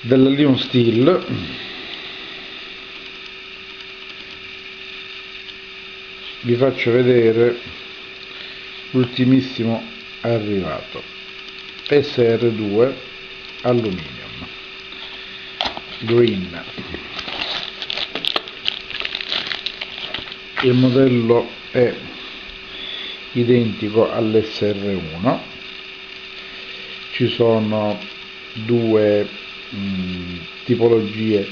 della Lion Steel. Vi faccio vedere l'ultimissimo arrivato, SR2 Aluminium Green. Il modello è identico all'SR1, ci sono due tipologie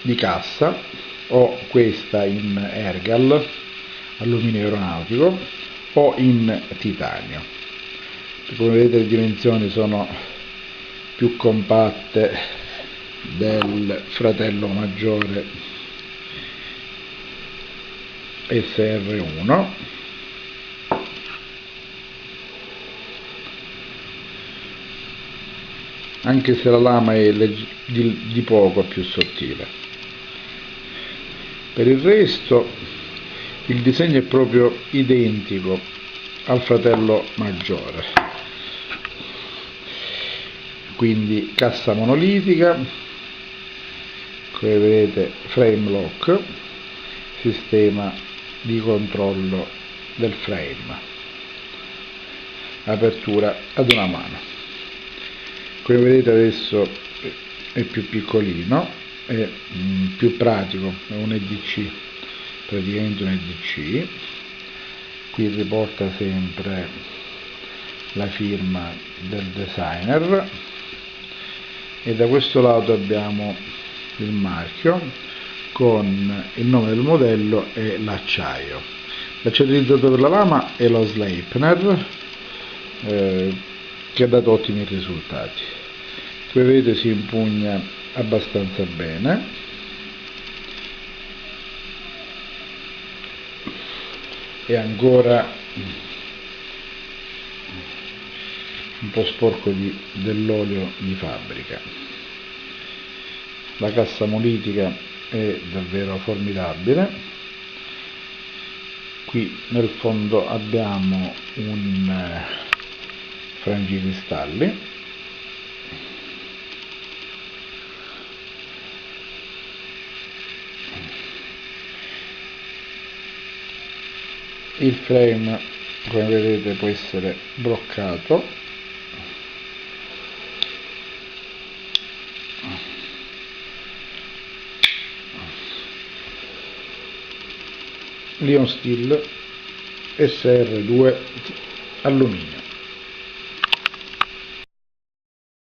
di cassa, o questa in Ergal, alluminio aeronautico, o in titanio. Come vedete le dimensioni sono più compatte del fratello maggiore SR1, anche se la lama è di poco più sottile. Per il resto il disegno è proprio identico al fratello maggiore, quindi cassa monolitica, come vedete frame lock, sistema di controllo del frame, apertura ad una mano. Come vedete adesso è più piccolino, è più pratico, è un EDC, praticamente un EDC. Qui riporta sempre la firma del designer e da questo lato abbiamo il marchio con il nome del modello e l'acciaio. L'acciaio utilizzato per la lama è lo Sleipner, che ha dato ottimi risultati. Come vedete si impugna abbastanza bene, è ancora un po' sporco dell'olio di fabbrica. La cassa monolitica è davvero formidabile. Qui nel fondo abbiamo un frangicristalli, il frame come vedete può essere bloccato, Lion Steel SR2 alluminio.